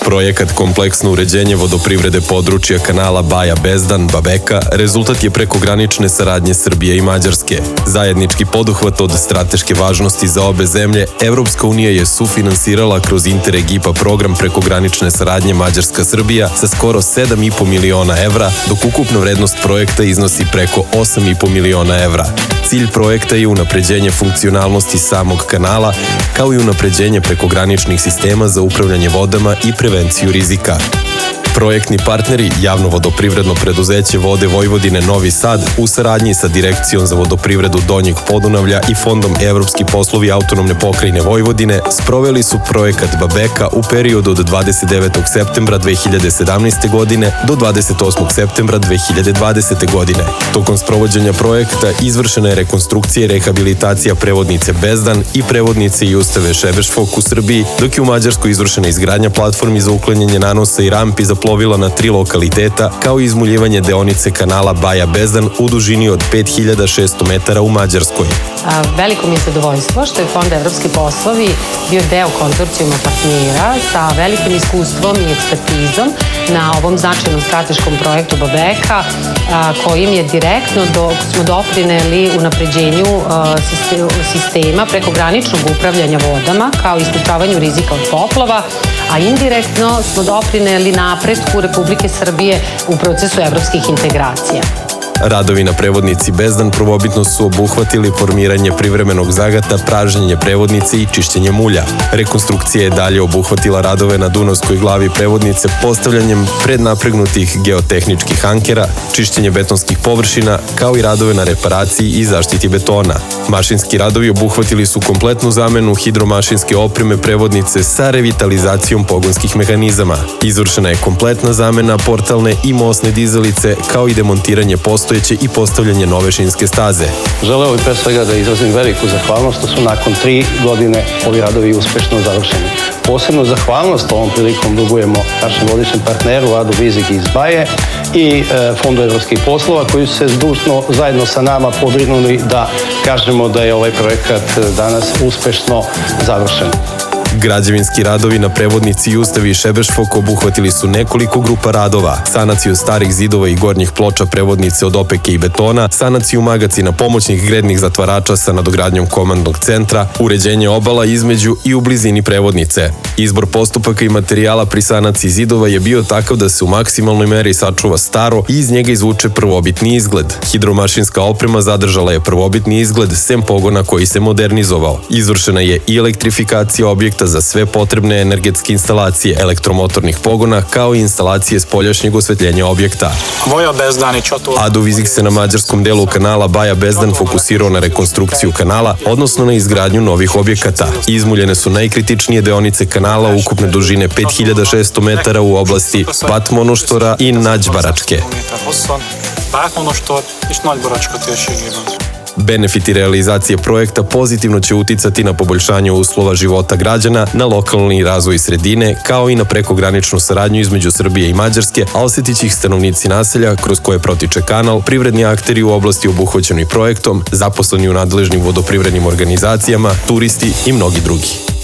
Projekat kompleksno uređenje vodoprivrede područja kanala Baja-Bezdan-Babeka rezultat je prekogranične saradnje Srbije i Mađarske. Zajednički poduhvat od strateške važnosti za obe zemlje, Evropska unija je sufinansirala kroz Interreg IPA program prekogranične saradnje Mađarska-Srbija sa skoro 7,5 miliona evra, dok ukupna vrednost projekta iznosi preko 8,5 miliona evra. Cilj projekta je unapređenje funkcionalnosti samog kanala, kao i unapređenje prekograničnih sistema za upravljanje vodama i prevenciju rizika. Projektni partneri, javno vodoprivredno preduzeće Vode Vojvodine Novi Sad u saradnji sa Direkcijom za vodoprivredu Donjeg Podunavlja i Fondom Evropski poslovi autonomne pokrajine Vojvodine sproveli su projekat Babeka u periodu od 29. septembra 2017. godine do 28. septembra 2020. godine. Tokom sprovođenja projekta izvršena je rekonstrukcija i rehabilitacija prevodnice Bezdan i prevodnice Justave Šebešfok u Srbiji, dok je u Mađarskoj izvršena izgradnja platformi za uklanjanje nanosa i rampi za plovila na 3 lokaliteta, kao i izmuljivanje deonice kanala Baja-Bezdan u dužini od 5600 metara u Mađarskoj. Veliko mi je zadovoljstvo što je Fond Evropski poslovi bio deo konzorcijuma partnera sa velikim iskustvom i ekspertizom na ovom značajnom strateškom projektu Babeka, kojim je direktno smo doprineli unapređenju sistema prekograničnog upravljanja vodama, kao i sprečavanju rizika od poplava, a indirektno smo doprineli napretku Republike Srbije u procesu evropskih integracija. Radovi na prevodnici Bezdan prvobitno su obuhvatili formiranje privremenog zagata, pražnjenje prevodnice i čišćenje mulja. Rekonstrukcija je dalje obuhvatila radove na Dunavskoj glavi prevodnice postavljanjem prednapregnutih geotehničkih ankera, čišćenje betonskih površina, kao i radove na reparaciji i zaštiti betona. Mašinski radovi obuhvatili su kompletnu zamenu hidromašinske opreme prevodnice sa revitalizacijom pogonskih mehanizama. Izvršena je kompletna zamena portalne i mostne dizalice, kao i demontiranje postojeće i postavljanje nove šinske staze. Želeo bih pre svega da izrazim veliku zahvalnost što su nakon 3 godine ovi radovi uspešno završeni. Posebno zahvalnost ovom prilikom dugujemo našem vodičnom partneru Adu Vizik iz Baje i Fondu evropskih poslova, koji su se zdušno zajedno sa nama pobrinuli da kažemo da je ovaj projekat danas uspešno završen. Građevinski radovi na prevodnici Justavi Šebešfok obuhvatili su nekoliko grupa radova: sanaciju starih zidova i gornjih ploča prevodnice od opeke i betona, sanaciju magacina pomoćnih grednih zatvarača sa nadogradnjom komandnog centra, uređenje obala između i u blizini prevodnice. Izbor postupaka i materijala pri sanaciji zidova je bio takav da se u maksimalnoj meri sačuva staro i iz njega izvuče prvobitni izgled. Hidromašinska oprema zadržala je prvobitni izgled, sem pogona koji se modernizovao. Izvršena je i elektrifikacija objekta za sve potrebne energetske instalacije, elektromotornih pogona, kao i instalacije spoljašnjeg osvetljenja objekta. Ado Vizik se na mađarskom delu kanala Baja-Bezdan fokusirao na rekonstrukciju kanala, odnosno na izgradnju novih objekata. Izmuljene su najkritičnije deonice kanala ukupne dužine 5600 metara u oblasti Batmonoštora i Nađbaračke. Benefiti realizacije projekta pozitivno će uticati na poboljšanje uslova života građana, na lokalni razvoj sredine, kao i na prekograničnu saradnju između Srbije i Mađarske, a osjetit će ih stanovnici naselja kroz koje protiče kanal, privredni akteri u oblasti obuhvaćeni projektom, zaposleni u nadležnim vodoprivrednim organizacijama, turisti i mnogi drugi.